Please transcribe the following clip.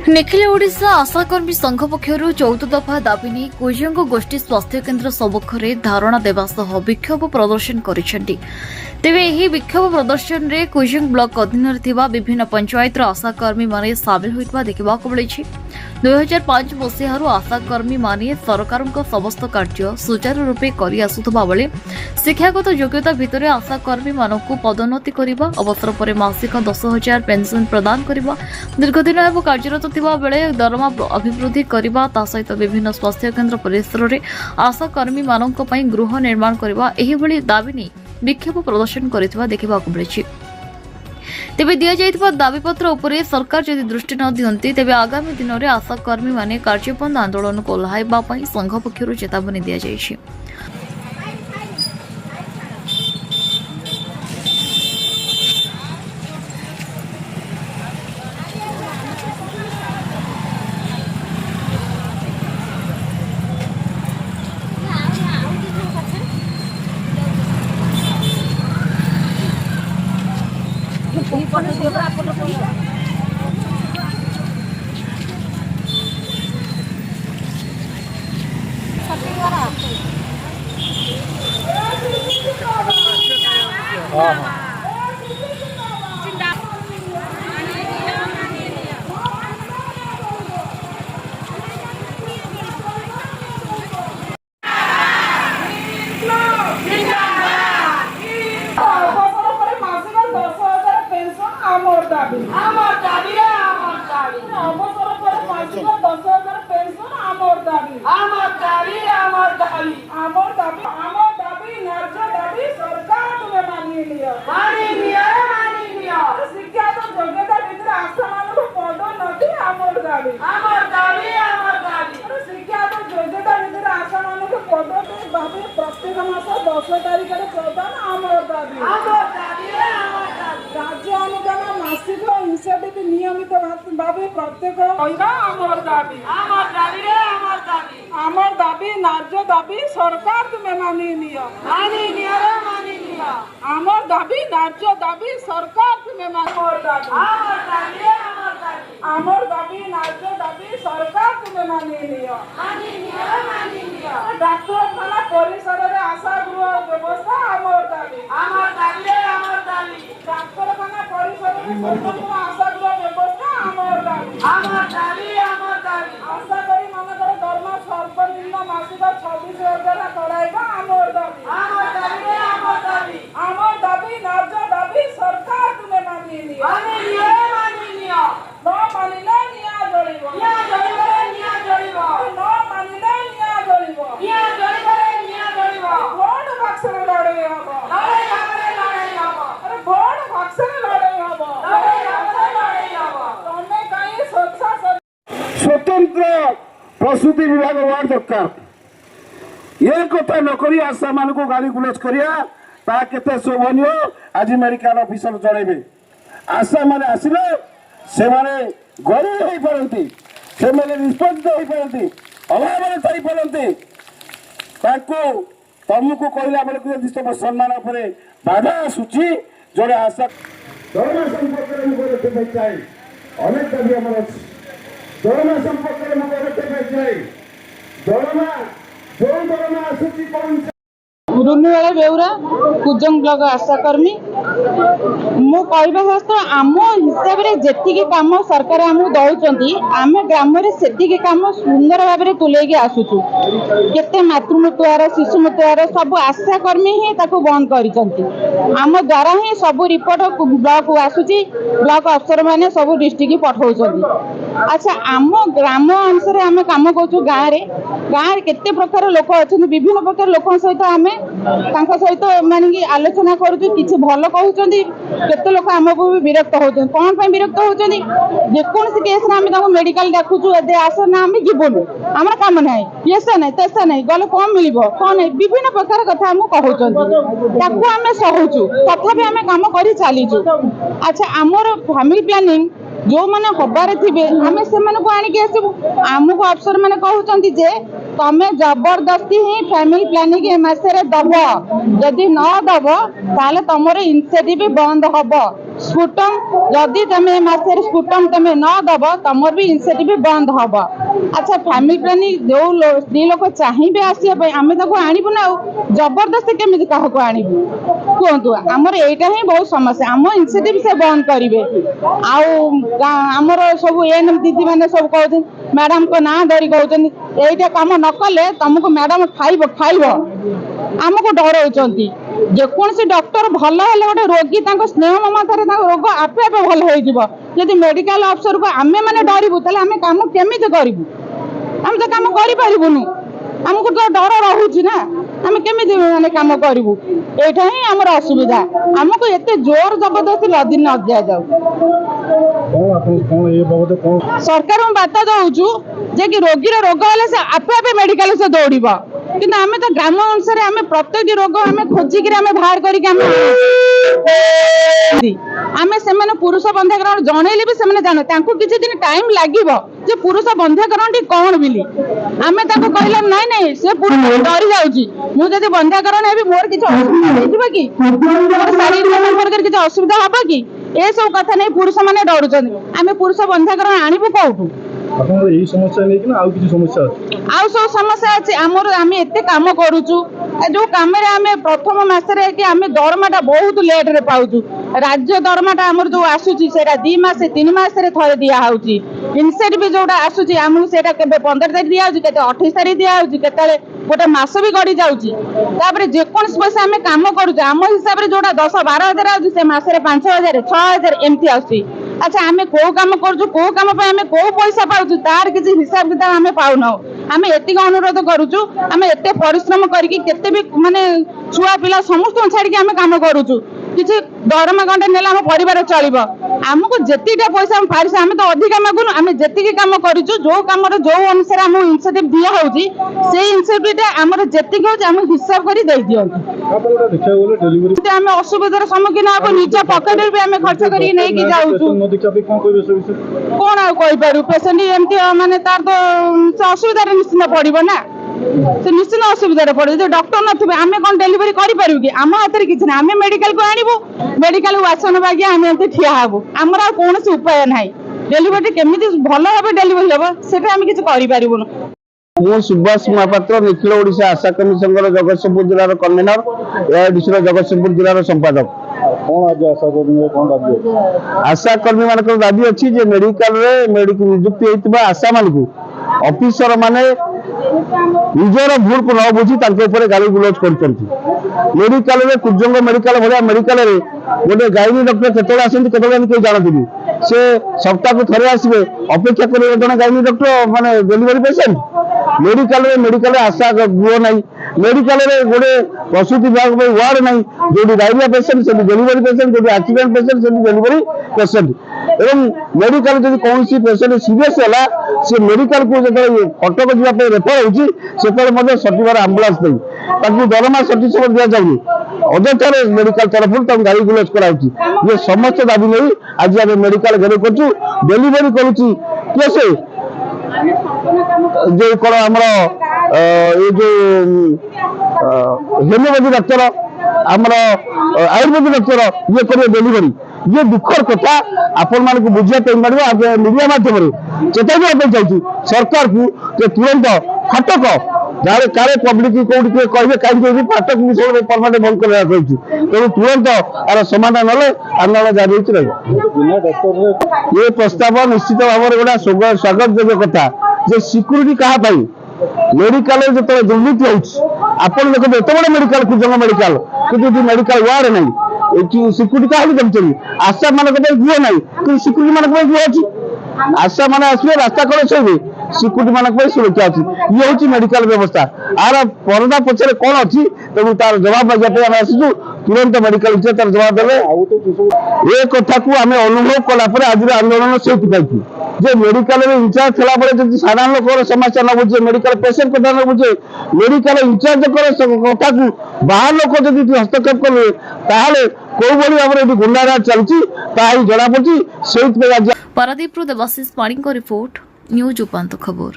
निखिल ओडिशा आशाकर्मी संघ पक्षर 14 दफा दाबी नहीं कुजंग गोष्ठी स्वास्थ्य केन्द्र सम्मुखें धारणा देवा सह विक्षोभ प्रदर्शन करिसेंति। तेबे एही विक्षोभ प्रदर्शन में कुजंग ब्लॉक अधीन विभिन्न पंचायतर आशाकर्मी माने सामिल होइतबा देखिबाकु मिलिछि। 2005 मसीहारू आशाकर्मी माने सरकार समस्त कार्य सुचारू रूपे करि आसुथबा बेले शिक्षागत योग्यता भितर आशाकर्मी मानकु पदोन्नति करिबा अवसर पर मासिक 10,000 पेंशन प्रदान करिबा दीर्घदिन एवं कार्यरत थिबा बेले दरमा अभिवृद्धि करिबा ता सहित विभिन्न स्वास्थ्य केन्द्र परिसर रे आशाकर्मी मानक पई गृह निर्माण करिबा एही भली दाबी नै विक्षोभ प्रदर्शन करितबा देखिबाकु मिलिछि। तेबे दिया जाइतबा दाबीपत्र उपरे सरकार यदि दृष्टि न दियंती तेबे आगामी दिन में आशाकर्मी माने कार्यबंद आंदोलन को ओह्लाइबा पई संघ पक्षरु चेतावनी दिया जाइछि। प्रत्येक मास 10 तारीख प्रदान आमर दाबी राज्य अनुदान मासिक इनिशिएटिव नियमित भाव प्रत्येक आमर दाबी आमर दाबी न्याय दाबी सरकार तुम्हें मानी नियो आमर दाबी न्याय दाबी सरकार तुम्हें आमर दाबी न्याय दाबी सरकार तुम्हें मानी नियो डाक्तरखाना परिसर में आशा गृह व्यवस्था आमर दाबी डाक्तरखाना परिसर में स्वतंत्र आशा गृह व्यवस्था आमर दाबी आशाकरी मानकर दरमा सर्वनिम्न मासिक 26,000 कराइबा आमर दाबी न्याय दाबी सरकार तुम्हें मानी नियो न मानिले निया जळिबो न मानिले निया जळिबो भोट भाषण लड़े हबो अरे भोट भाषण लड़े हबो तमे काई स्वतंत्र प्रसूति विभाग वार्ड दरकार ये कथा नकरी आशा मान को गाली गुलज करिया ता केते शोभनीय आज मेडिकल ऑफिसर जणेबे आशा माने आसिले से माने गरीब होई परंती से माने निष्पक्ष होई परंती अभाव रे थाई परंती ताको तुमको कहला बेले को यदि सब सम्मान उपरे बाधा आसुची जोरे आशा दरमा संपर्क रे मुझे रखते चाहे अनेक दाबी हमर अछि दरमा संपर्क रे मुझे रखते चाहे दरमा जो दरमा आसुची कोन रुनुवाला बेउरा कुजंग ब्लॉक आशाकर्मी मु कहबा हस्त आम हिसाब रे जेतिकी काम सरकार हमु दउचंती आमे ग्राम रे सेतिकी काम सुंदर भाव रे तुलेगी आसुछु केते मातृमृत्युहार शिशु मृत्युहार सब आशाकर्मी ही ताको बंद करिसंती आम द्वारा ही सब रिपोर्ट ब्लॉक आसुची ब्लॉक अफसर माने सब डिस्ट्रिक्ट पठाउचंती। अच्छा आम ग्राम अनुसार आमे काम करछु गाँ रे केते प्रकार लोक अछन विभिन्न प्रकार लोक सहित आमे तांका सहित माने कि आलोचना करूछु किछि भलो कहउचंती केते लोक हमको भी विरक्त होचन कोन पे विरक्त होचंती जे कोन केस रे आमे ताको मेडिकल डाकुछु एदे आसो ना आमे जीवनु हमरा काम नाही येसा नाही तेसा नाही गले कोन मिलिबो कोन नाही विभिन्न प्रकार कथा हम कहउचंती ताको आमे सहउछु तथापि आमे काम करि चालिछु। अच्छा हमर फैमिली प्लानिंग जो माने हबारे थिबे हमें से माने को आनी के आसबु हमको अफसर माने कहउचंती जे तमे जबरदस्ती ही फैमिली प्लानिंग मासे रे दबो जदि न दबो ताले तमरे इनिशिएटिव बंद हबो स्पुटम जदि तुम मासे स्पुटम तुम न दब तुम भी इनसेटिव बंद हम। अच्छा फैमिली प्लानिंग जो स्त्री लोक चाहिए आसपा आम आणबू ना जबरदस्ती केमी क्या आणबू कहतु आमर यहाँ ही बहुत समस्या आम इनसेटिव से बंद करेंगे आमर सब एएनएम दीदी मैंने सब कहते मैडम को ना धरी कहते यहीटा कम न कले तुमको मैडम खाइब खाइब आमको डराउଛନ୍ତି जेकोसी डॉक्टर भल है गोटे रोगी स्नेह ममतार रोग आपे आपे भल हो मेडिकल अफसर को आम मैंने डरबू तेल आम कम केमी करूँ आम तो कम करूँ आमको तो डर रोचे ना आम केमी माने कम करूँ यहाँ ही आमर असुविधा आमको एत जोर जबरदस्ती लदी न दि जाऊ सरकार बार्ता दौचु जे कि रोगी रोग है से आपे आपे मेडिकल से दौड़ किंतु आम तो ग्राम अनुसार आम प्रत्येक रोग आम खोजिक बाहर करके पुरुष बंध्याकरण जनइले भी से जाने किसी दिन टाइम लगे पुरुष बंध्याकरण कौन बोली आम कहला नाई नाई से पुरुष डरी जाऊँगी बंध्याकरण है मोर किसी असुविधा कि शारीरिक संपर्क किसी असुविधा हम कि ये सब कथा नहीं पुरुष मैंने डरुंच आम पुरुष बंध्याकरण आणबू कौटू आउ सब समस्या अच्छे आमर आम एत कम करुचु जो कम प्रथम मसरे कि आम दरमाटा बहुत लेट रे पाऊँ राज्य दरमाटा आमर जो आसूची 2 मास 3 मास थे दिहूँ इनसेट भी जोटा आसूची आमको से 15 तारीख दिहूँ के 28 तारीख दिहूँ के गोटे मास भी गड़ी जाऊँगी जेकोसी पैसा आम कम करुचे आम हिसाब से जोटा 10-12 हजार आऊँ से मसरे 5,000 6,000 एमती आसूँ अच्छा आम कौ कम करुचु कौ कम आम कौ पैसा पाऊँ तार किसी हिसाब किताब आम पाऊना आम एति अनुरोध करुचु आम एत परिश्रम करके भी माने छुआ पिला समस्त छाड़ी आम कम करुचु किसी दरमा गंटे ने आम परिवार चलो आमको जीटा पैसा पारिश आम तो अधिका मागुन आम जी कम करुचु जो कम जो अनुसार आम इनसेटिव दिहूँ से इनसेटिव आम जी आम हिसाब कर दिखाई आम असुविधार सम्मुखीन हम निज पकेट भी आम खर्च करके कौन आईपारू पेसेंट एमती मानने तार तो असुविधा निश्चित पड़ो ना से निश्चित असुविधा पड़े जो डॉक्टर नथिबे आम कौन डेलीवरी करूँ कि आम हाथ किसी ना आम मेडिकल को आणबू मेडिकल आसन बागी आम एमती ठिया हबू आमर आ कौन उपाय ना डेलीवरी केमी भल भाव डेलीवरी हम से आम किसी करूँ मु सुभाष महापात्र निखिल ओडिशा आशा कर्मी संघ जगतसिंहपुर जिलार कन्वेनर एआईडीसी जगतसिंहपुर जिलार संपादक आशा कर्मी मान दाबी अच्छी मेडिकल नियुक्ति होता आशा मान ऑफिसर माने निजर भूल को न बुझी गाली गुलज कर मेडिकल कुजंग मेडिकल भाया मेडिकल गोटे गाइनी डॉक्टर केत आसते जानती से सप्ताह को थे आसवे अपेक्षा कर जन गाइनी डॉक्टर माने डेलीवरी पेसेंट मेडिकल आशा गृह ना मेडिकल गोटे प्रसूति विभाग वार्ड ना जो डायरिया पेसेंट से डेलीवरी पेसेंट जो एक्सीडेंट पेसेंट से डेलीवरी पेसेंट एवं मेडिकल जब कौन पेसेंट सीरीयस है से मेडिकल को जो कटक जावाई रेफर होती सठिक आंबुलांस नहीं दरमा सठिक समय दि जाऊनी अजथार मेडिकल तरफ गाड़ी गुलज कर समस्त दाबी नहीं आज आम मेडिकल घेर कर डेलीवरी करुच्ची किए से जो कौन आम ये जो होमियोपैथी डाक्तर आमर आयुर्वेदिक डाक्तर ये कर डेलीवरी ये दुखर कथा आपण मान को बुझाई पड़ो आज मीडिया माध्यम चेतावनी चाहिए सरकार को तुरंत फाटक जहाँ काले पब्लिक कौटी कहे कहीं फाटक परमानेंट बंद कर तेणु तुरंत आर समाधान ना आंदोलन जारी ये प्रस्ताव निश्चित भाव में गोटे स्वागत योग्य कथा जे सिक्यूरीटी क्या मेडिकल जो दुर्नीति होपन देखते एत बड़ा मेडिकल कुजंग मेडिकल कि मेडिकल वार्ड नहीं सिक्यूरीटी क्या देखते आशा मान गृह ना कि सिक्यूरीटी मान गृह अच्छी आशा मैंने आसवे रास्ता कड़े शोबे सिक्यूरीटी मान सुरक्षा अच्छी ये हूँ मेडिकल व्यवस्था आर परदा पछे कौन अच्छी तेणु तार जवाब आम आसू तुरंत मेडिकल तार जवाब देवे ये कथा को आम अनुभव कलापर आज आंदोलन से जे मेडिकल इंचार्ज थला बेले साधारण लोक समस्या न बुझे मेडिकल पेसेंट कथा न बुझे मेडिकल इंचार्ज कथा को बाहर लोक जब हस्तक्षेप करेंगे ताहले कौ भाव में गुंडाराज चलती जना पड़ी से पारादीप देवाशीष पाणी रिपोर्ट न्यूज उपांत खबर।